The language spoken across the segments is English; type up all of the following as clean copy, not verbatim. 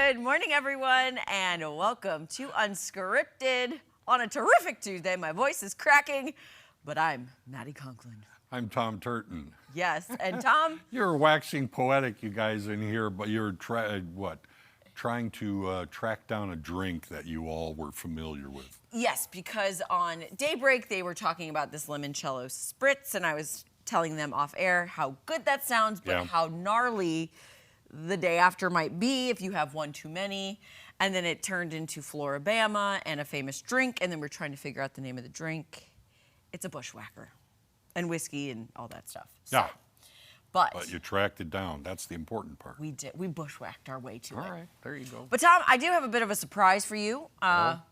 Good morning, everyone, and welcome to Unscripted on a terrific Tuesday. My voice is cracking, but I'm Maddie Conklin. I'm Tom Turton. Yes, and Tom? You're waxing poetic, you guys, in here, but you're trying to track down a drink that you all were familiar with. Yes, because on Daybreak, they were talking about this limoncello spritz, and I was telling them off air how good that sounds, but how gnarly the day after might be if you have one too many. And then it turned into Floribama and a famous drink, and then we're trying to figure out the name of the drink. It's a bushwhacker and whiskey and all that stuff. So, Yeah. But you tracked it down. That's the important part. we did. We bushwhacked our way to it. All right, there you go. But Tom, I do have a bit of a surprise for you.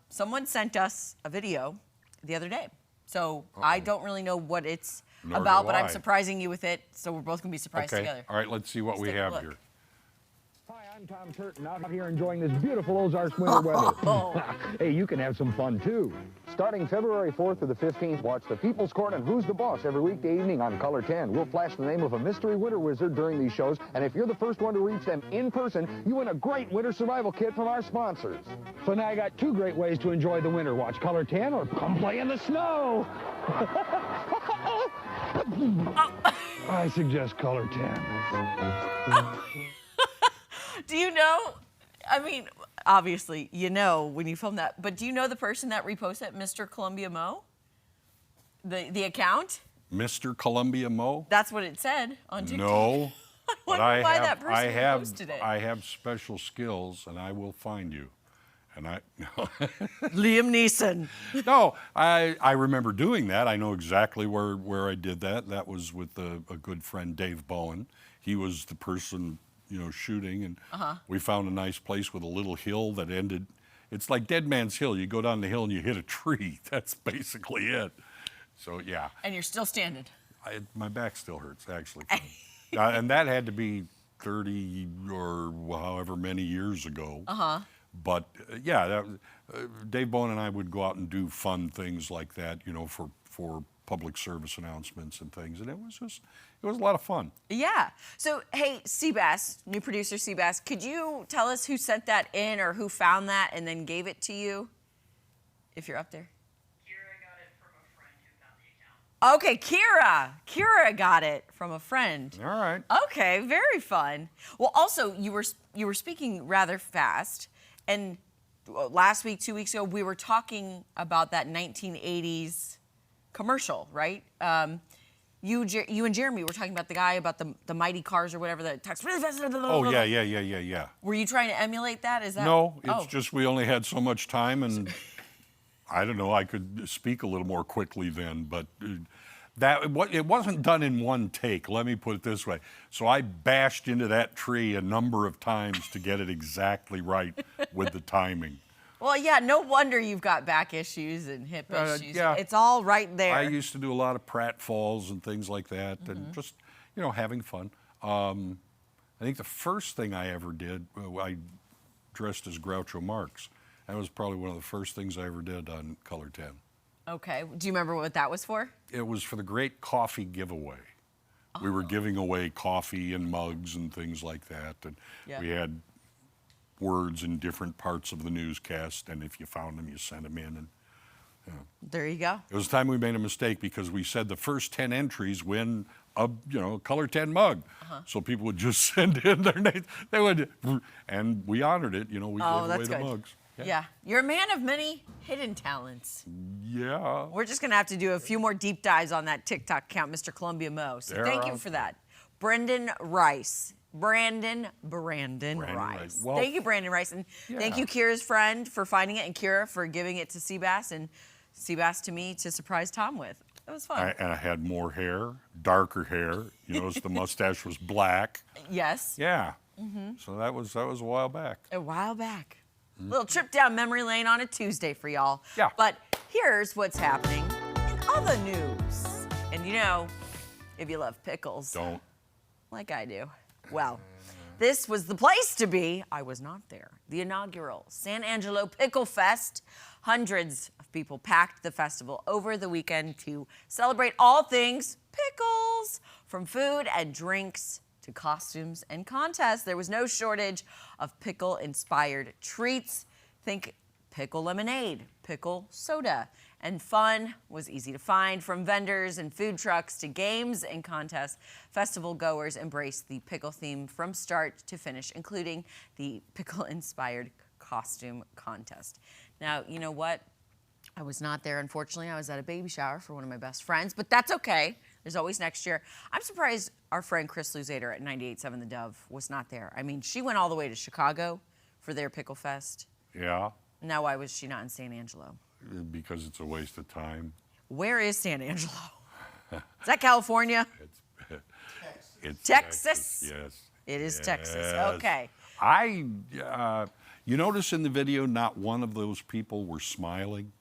Someone sent us a video the other day. So I don't really know what it's about, but I'm surprising you with it. So we're both going to be surprised together. All right, let's see what we have here. Hi, I'm Tom Turton, out here enjoying this beautiful Ozarks winter weather. Hey, you can have some fun, too. Starting February 4th to the 15th, watch the People's Court and Who's the Boss every weekday evening on Color 10. We'll flash the name of a mystery winter wizard during these shows, and if you're the first one to reach them in person, you win a great winter survival kit from our sponsors. So now I got two great ways to enjoy the winter. Watch Color 10 or come play in the snow. I suggest Color 10. Do you know, I mean, obviously, you know when you film that, but do you know the person that reposted it, Mr. Columbia Mo? The account? Mr. Columbia Mo? That's what it said on TikTok. No. I wonder why that person reposted it. I have special skills, and I will find you. And Liam Neeson. No, I remember doing that. I know exactly where I did that. That was with a good friend, Dave Bowen. He was the person, shooting, and we found a nice place with a little hill that ended. It's like Dead Man's Hill. You go down the hill and you hit a tree. That's basically it. So, yeah. And you're still standing. My back still hurts, actually. And that had to be 30 or however many years ago. But, Dave Bowen and I would go out and do fun things like that, for public service announcements and things. And it was a lot of fun. Yeah. So, hey, Seabass, new producer Seabass, could you tell us who sent that in or who found that and then gave it to you, if you're up there? Kira got it from a friend who found the account. Okay, Kira got it from a friend. All right. Okay, very fun. Well, also, you were speaking rather fast, and last week, 2 weeks ago, we were talking about that 1980s commercial, right? You and Jeremy were talking about the guy about the mighty cars or whatever that talks really fast. Oh, yeah. Were you trying to emulate that? Is that? No, it's just we only had so much time, and I don't know, I could speak a little more quickly then, but it wasn't done in one take, let me put it this way. So I bashed into that tree a number of times to get it exactly right with the timing. Well, yeah, no wonder you've got back issues and hip issues. Yeah. It's all right there. I used to do a lot of pratfalls and things like that, and just, having fun. I think the first thing I ever did, I dressed as Groucho Marx. That was probably one of the first things I ever did on Color 10. Okay. Do you remember what that was for? It was for the Great Coffee Giveaway. We were giving away coffee and mugs and things like that, and we had words in different parts of the newscast, and if you found them, you sent them in. And there you go. It was time we made a mistake because we said the first 10 entries win a Color 10 mug. So people would just send in their names. They would, and we honored it. We gave away the mugs. Yeah. You're a man of many hidden talents. Yeah. We're just going to have to do a few more deep dives on that TikTok account, Mr. Columbia Mo. So thank you for that. Brandon Rice. Brandon Rice. Well, thank you, Brandon Rice. And thank you, Kira's friend, for finding it, and Kira for giving it to Seabass, and Seabass to me to surprise Tom with. It was fun. And I had more hair, darker hair. You notice the mustache was black. Yes. Yeah. So that was a while back. A while back. Little trip down memory lane on a Tuesday for y'all. Yeah. But here's what's happening in other news. And if you love pickles. Don't. Like I do. Well, this was the place to be. I was not there. The inaugural San Angelo Pickle Fest. Hundreds of people packed the festival over the weekend to celebrate all things pickles, from food and drinks to costumes and contests, there was no shortage of pickle-inspired treats. Think pickle lemonade, pickle soda, and fun was easy to find. From vendors and food trucks to games and contests, festival goers embraced the pickle theme from start to finish, including the pickle-inspired costume contest. Now, you know what? I was not there, unfortunately. I was at a baby shower for one of my best friends, but that's okay. There's always next year. I'm surprised our friend Chris Luzader at 98.7 The Dove was not there. I mean, she went all the way to Chicago for their Pickle Fest. Yeah. Now, why was she not in San Angelo? Because it's a waste of time. Where is San Angelo? Is that California? It's Texas? Yes. It is Yes. Texas. Okay. You notice in the video, not one of those people were smiling.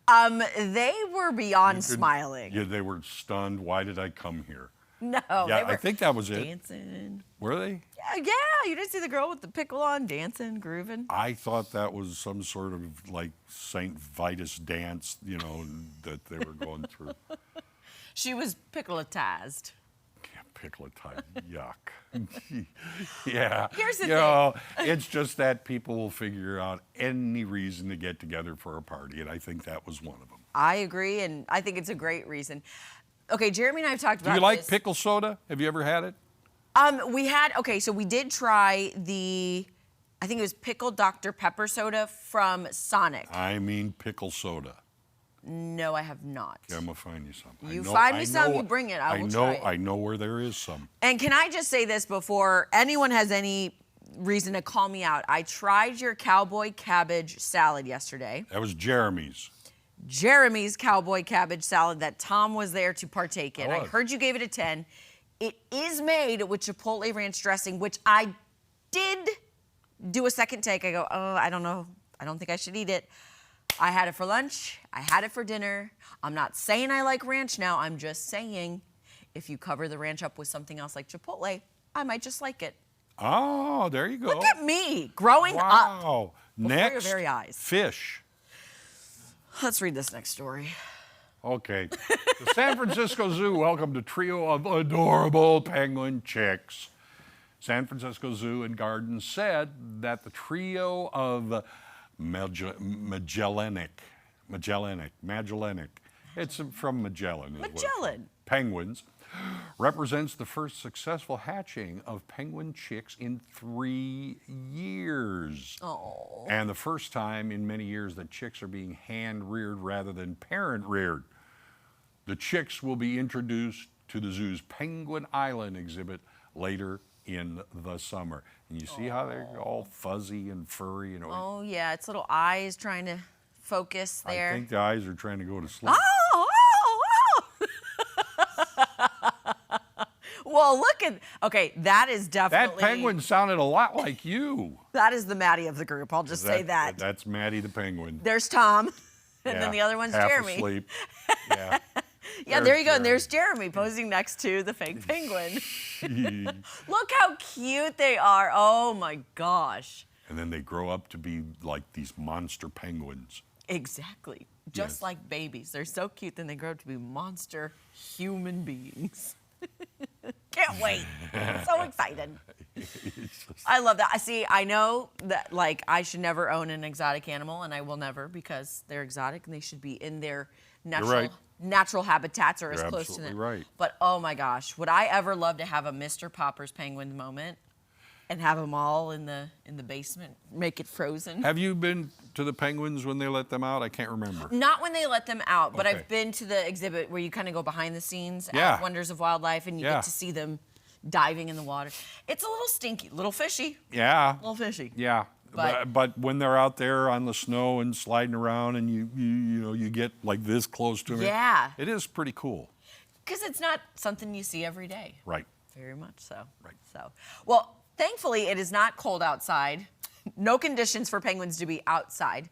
They were beyond smiling. Yeah, they were stunned. Why did I come here? No, Yeah, they were I think that was it. dancing. Were they? Yeah, you didn't see the girl with the pickle on dancing, grooving? I thought that was some sort of like St. Vitus dance, you know, that they were going through. She was pickletized. Pickletized, yuck. Yeah. Here's the you know, it's just that people will figure out any reason to get together for a party, and I think that was one of them. I agree, and I think it's a great reason. Okay, Jeremy and I have talked about Do you like this. pickle soda? Have you ever had it? We did try I think it was pickled Dr. Pepper soda from Sonic. I mean pickle soda. No, I have not. Okay, I'm gonna find you some. You find me some, you bring it. I will try it. I know where there is some. And can I just say this before anyone has any reason to call me out? I tried your cowboy cabbage salad yesterday. That was Jeremy's. Jeremy's cowboy cabbage salad that Tom was there to partake in. I heard you gave it a 10. It is made with Chipotle ranch dressing, which I did do a second take. I go, oh, I don't know. I don't think I should eat it. I had it for lunch. I had it for dinner. I'm not saying I like ranch now. I'm just saying if you cover the ranch up with something else like Chipotle, I might just like it. Oh, there you go. Look at me growing up. Wow. Next, your very eyes. fish. Let's read this next story. Okay. The San Francisco Zoo welcomed a trio of adorable penguin chicks. San Francisco Zoo and Gardens said that the trio of Magellanic, it's from Magellan. Magellan. Penguins, represents the first successful hatching of penguin chicks in 3 years. Oh. And the first time in many years that chicks are being hand-reared rather than parent-reared. The chicks will be introduced to the zoo's Penguin Island exhibit later in the summer. And you see how they're all fuzzy and furry? Oh, yeah, its little eyes trying to focus there. I think the eyes are trying to go to sleep. Oh! Well, look at, okay, that is definitely. That penguin sounded a lot like you. That is the Maddie of the group, I'll just say that. That's Maddie the penguin. There's Tom, and Yeah, then the other one's half Jeremy. Asleep. Yeah. Yeah, there you go, and there's Jeremy posing next to the fake penguin. Look how cute they are. Oh my gosh. And then they grow up to be like these monster penguins. Exactly. Just Yes. like babies. They're so cute, then they grow up to be monster human beings. Can't wait. So excited. I love that. I know that like I should never own an exotic animal, and I will never because they're exotic and they should be in their natural habitats or You're as close to absolutely them. right. But oh my gosh, would I ever love to have a Mr. Popper's penguin moment and have them all in the basement, make it frozen? Have you been to the penguins when they let them out? I can't remember. Not when they let them out, but Okay. I've been to the exhibit where you kind of go behind the scenes Yeah. at Wonders of Wildlife and you Yeah. get to see them diving in the water. It's a little stinky, little fishy, Yeah. little fishy. Yeah. But when they're out there on the snow and sliding around and you get like this close to them. Yeah. It is pretty cool. Because it's not something you see every day. Right. Very much so. Right. So, well, thankfully it is not cold outside. No conditions for penguins to be outside.